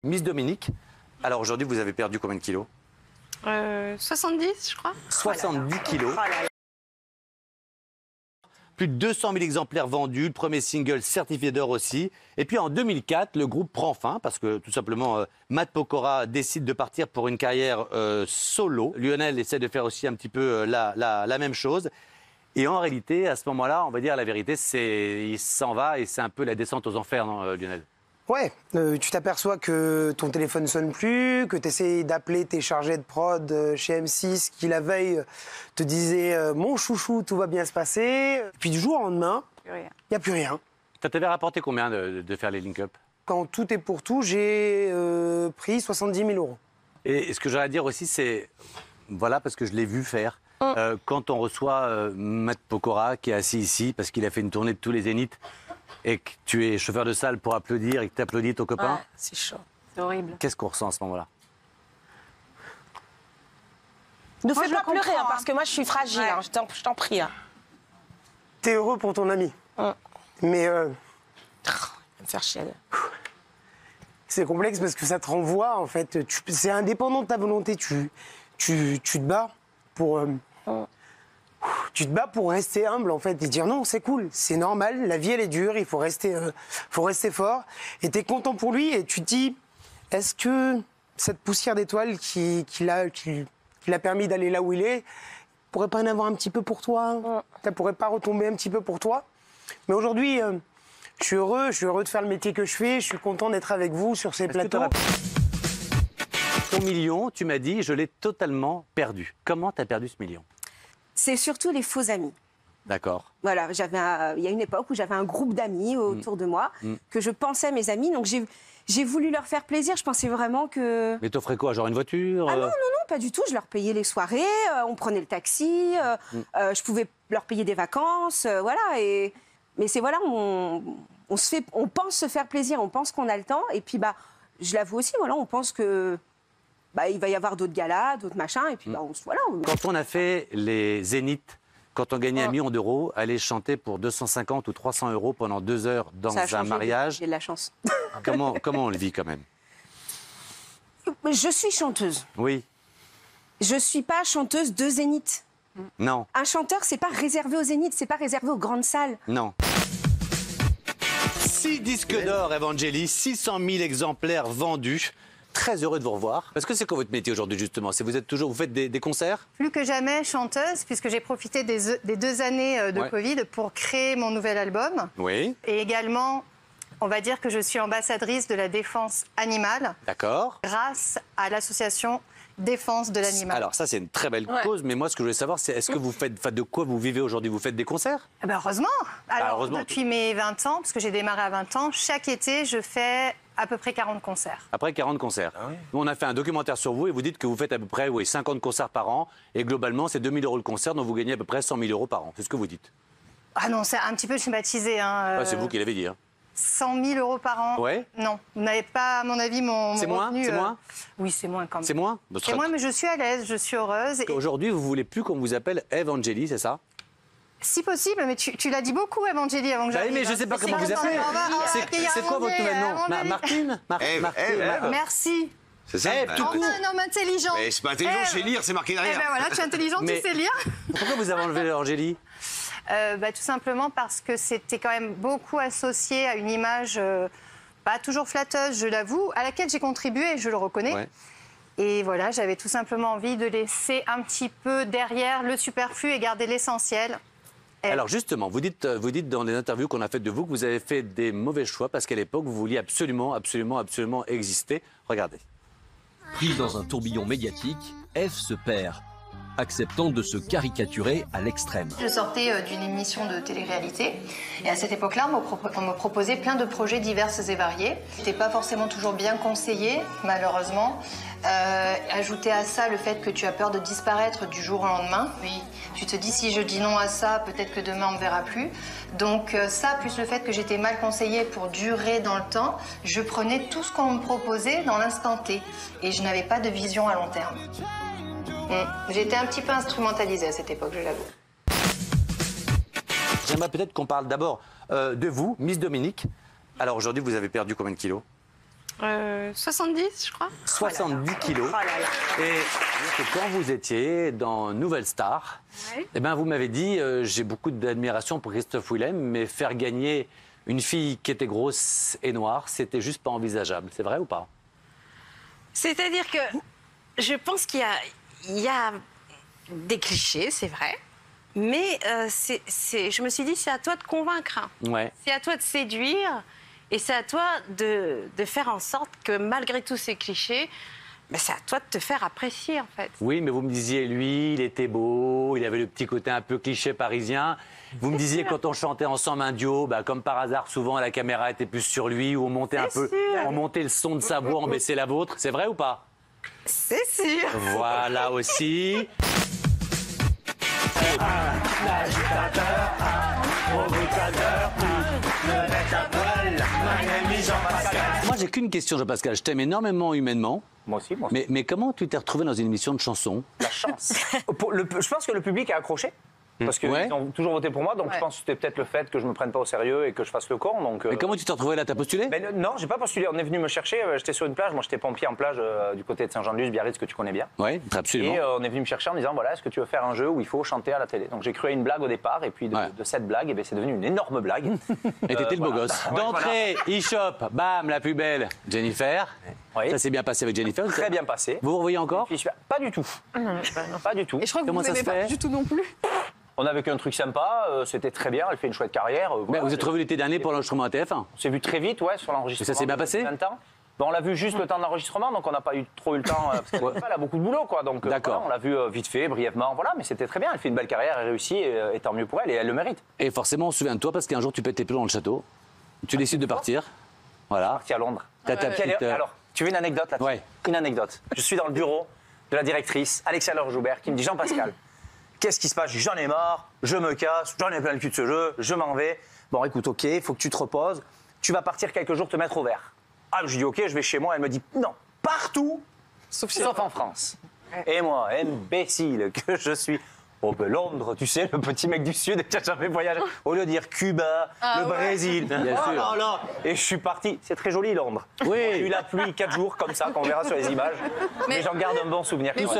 Miss Dominique, alors aujourd'hui, vous avez perdu combien de kilos? 70, je crois. 70 kilos. Plus de 200 000 exemplaires vendus, le premier single certifié d'or aussi. Et puis en 2004, le groupe prend fin parce que tout simplement, Matt Pokora décide de partir pour une carrière solo. Lionel essaie de faire aussi un petit peu la même chose. Et en réalité, à ce moment-là, on va dire la vérité, c'est il s'en va et c'est un peu la descente aux enfers, non, Lionel? Ouais, tu t'aperçois que ton téléphone sonne plus, que tu essaies d'appeler tes chargés de prod chez M6 qui la veille te disaient mon chouchou, tout va bien se passer. Et puis du jour au lendemain, il n'y a plus rien. Ça t'avait rapporté combien de faire les link-up? Quand tout est pour tout, j'ai pris 70 000 euros. Et ce que j'aurais à dire aussi, c'est, voilà, parce que je l'ai vu faire, quand on reçoit Matt Pokora qui est assis ici, parce qu'il a fait une tournée de tous les Zéniths, et que tu es chauffeur de salle pour applaudir et que tu applaudis ton copain, Ouais, c'est chaud, c'est horrible. Qu'est-ce qu'on ressent à ce moment-là? Ne Moi, fais je pas le pleurer, comprends, parce que moi je suis fragile, Ouais. hein, je t'en prie. Hein. T'es heureux pour ton ami. Mais Il va me faire chier. c'est complexe parce que ça te renvoie, en fait. C'est indépendant de ta volonté. Tu te bats pour... Tu te bats pour rester humble, en fait, et dire non, c'est cool, c'est normal, la vie, elle est dure, il faut rester fort. Et t'es content pour lui, et tu te dis, est-ce que cette poussière d'étoiles qui l'a permis d'aller là où il est, pourrait pas en avoir un petit peu pour toi? Ça pourrait pas retomber un petit peu pour toi? Mais aujourd'hui, je suis heureux de faire le métier que je fais, je suis content d'être avec vous sur ces plateaux. Ton million, tu m'as dit, je l'ai totalement perdu. Comment tu as perdu ce million? C'est surtout les faux amis. D'accord. Voilà, il y a une époque où j'avais un groupe d'amis autour de moi, que je pensais mes amis, donc j'ai voulu leur faire plaisir. Je pensais vraiment que... Mais t'offrais quoi? Genre une voiture? Ah non, pas du tout. Je leur payais les soirées, on prenait le taxi, je pouvais leur payer des vacances, voilà. Mais c'est voilà, on pense se faire plaisir, on pense qu'on a le temps, et puis je l'avoue aussi, voilà, on pense que il va y avoir d'autres galas, d'autres machins, et puis voilà. Quand on a fait les Zéniths, quand on gagnait 1 million d'euros, aller chanter pour 250 ou 300 euros pendant 2 heures dans Ça a un changé, mariage, j'ai de la chance. comment on le vit quand même? Je suis chanteuse. Oui. Je suis pas chanteuse de Zénith. Non. Un chanteur, c'est pas réservé aux Zénith, c'est pas réservé aux grandes salles. Non. 6 disques d'or, Evangélie, 600 000 exemplaires vendus. Très heureux de vous revoir. Parce que c'est quoi votre métier aujourd'hui, justement? Vous faites des concerts? Plus que jamais chanteuse, puisque j'ai profité des 2 années de Covid pour créer mon nouvel album. Oui. Et également, on va dire que je suis ambassadrice de la défense animale D'accord. grâce à l'association Défense de l'animal. Alors ça, c'est une très belle cause, mais moi, ce que je voulais savoir, c'est est-ce que vous faites, de quoi vous vivez aujourd'hui? Vous faites des concerts? Eh ben heureusement. Alors, heureusement. depuis mes 20 ans, parce que j'ai démarré à 20 ans, chaque été, je fais à peu près 40 concerts. Après 40 concerts. Nous, on a fait un documentaire sur vous et vous dites que vous faites à peu près 50 concerts par an. Et globalement, c'est 2 000 euros le concert, donc vous gagnez à peu près 100 000 euros par an. C'est ce que vous dites. Ah non, c'est un petit peu schématisé. Hein. C'est vous qui l'avez dit. Hein. 100 000 euros par an. Ouais. Non, vous n'avez pas, à mon avis, mon C'est moins? revenu. C'est moins? Oui, c'est moins quand même. C'est moins? C'est moins, mais je suis à l'aise, je suis heureuse. Et... Aujourd'hui, vous voulez plus qu'on vous appelle Evangélie, c'est ça? Si possible, mais tu l'as dit beaucoup, Evangélie, avant que j'arrive. Mais je ne sais pas comment vous appelez. C'est quoi votre nouvel nom? Martine? Merci. C'est ça? tout court. Un homme intelligent. Mais c'est pas intelligent, je sais lire, c'est marqué Eh derrière. ben voilà, tu es intelligent, Mais- tu sais lire. Pourquoi vous avez enlevé Evangélie? Tout simplement parce que c'était quand même beaucoup associé à une image pas toujours flatteuse, je l'avoue, à laquelle j'ai contribué, je le reconnais. Ouais. Et voilà, j'avais tout simplement envie de laisser un petit peu derrière le superflu et garder l'essentiel. Alors justement, vous dites dans les interviews qu'on a faites de vous que vous avez fait des mauvais choix parce qu'à l'époque, vous vouliez absolument exister. Regardez. Prise dans un tourbillon médiatique, Ève se perd, acceptant de se caricaturer à l'extrême. Je sortais d'une émission de télé-réalité et à cette époque-là, on me proposait plein de projets divers et variés. C'était pas forcément toujours bien conseillé, malheureusement. Ajouter à ça le fait que tu as peur de disparaître du jour au lendemain. Oui, tu te dis si je dis non à ça, peut-être que demain on me verra plus. Donc ça, plus le fait que j'étais mal conseillée pour durer dans le temps, je prenais tout ce qu'on me proposait dans l'instant T et je n'avais pas de vision à long terme. J'étais un petit peu instrumentalisée à cette époque, je l'avoue. J'aimerais peut-être qu'on parle d'abord de vous, Miss Dominique. Alors aujourd'hui, vous avez perdu combien de kilos? 70, je crois. 70 kilos. Et que quand vous étiez dans Nouvelle Star, eh ben, vous m'avez dit, j'ai beaucoup d'admiration pour Christophe Willem, mais faire gagner une fille qui était grosse et noire, c'était juste pas envisageable. C'est vrai ou pas? C'est-à-dire que je pense qu'il y a des clichés, c'est vrai. Mais je me suis dit, c'est à toi de convaincre. Ouais. C'est à toi de séduire. Et c'est à toi de faire en sorte que malgré tous ces clichés, c'est à toi de te faire apprécier en fait. Oui, mais vous me disiez, lui, il était beau, il avait le petit côté un peu cliché parisien. Vous me disiez, quand on chantait ensemble un duo, comme par hasard, souvent la caméra était plus sur lui, ou on montait on montait le son de sa voix, on baissait la vôtre. C'est vrai ou pas? C'est sûr. Voilà aussi. Moi, j'ai qu'une question, Jean-Pascal. Je t'aime énormément humainement. Moi aussi. Mais comment tu t'es retrouvé dans une émission de chansons? La chance. Je pense que le public a accroché. Parce qu'ils ont toujours voté pour moi, donc je pense que c'était peut-être le fait que je me prenne pas au sérieux et que je fasse le con. Donc, Mais comment tu t'es retrouvé là? T'as postulé? Non, j'ai pas postulé. On est venu me chercher. J'étais sur une plage. Moi, j'étais pompier en plage du côté de Saint-Jean-de-Luz, Biarritz, que tu connais bien. Oui, absolument. Et on est venu me chercher en me disant voilà, est-ce que tu veux faire un jeu où il faut chanter à la télé? Donc j'ai cru à une blague au départ, et puis de cette blague, c'est devenu une énorme blague. Et t'étais le beau gosse. D'entrée, e-shop, bam, la plus belle, Jennifer. Oui. Ça s'est bien passé avec Jennifer? Très bien passé. Vous vous revoyez encore? Pas du tout. Pas du tout. Et je crois que Comment vous ça ne se l'aimez fait pas du tout non plus. On a vécu un truc sympa, c'était très bien, elle fait une chouette carrière. Vous êtes revenu l'été dernier pour l'enregistrement à TF1. On s'est vu très vite, sur l'enregistrement. Et ça s'est bien passé? 20 ans. On l'a vu juste le temps de l'enregistrement, donc on n'a pas trop eu le temps. Parce qu'elle a beaucoup de boulot, quoi. Donc D'accord. on l'a vu vite fait, brièvement. Voilà, mais c'était très bien. Elle fait une belle carrière, elle réussit, et tant mieux pour elle, et elle le mérite. Et forcément, on se souvient de toi parce qu'un jour, tu pètes tes plombs dans le château. Tu décides de partir. Voilà. Parti à Londres. T'as ta petite, Alors, tu veux une anecdote là-dessus? Ouais. Une anecdote. Je suis dans le bureau de la directrice, Alexia Joubert, qui me dit Jean-Pascal, qu'est-ce qui se passe? J'en ai marre, je me casse, j'en ai plein le cul de ce jeu, je m'en vais. Bon, écoute, ok, il faut que tu te reposes. Tu vas partir quelques jours te mettre au vert. Ah, je dis ok, je vais chez moi. Elle me dit non, partout, sauf en France. Et moi, imbécile que je suis. Oh, Londres, tu sais, le petit mec du Sud qui a jamais voyagé. Au lieu de dire Cuba, le Brésil. Bien sûr. Là, là. Et je suis parti. C'est très joli, Londres. Oui. J'ai eu la pluie 4 jours, comme ça, qu'on verra sur les images. Mais j'en garde un bon souvenir.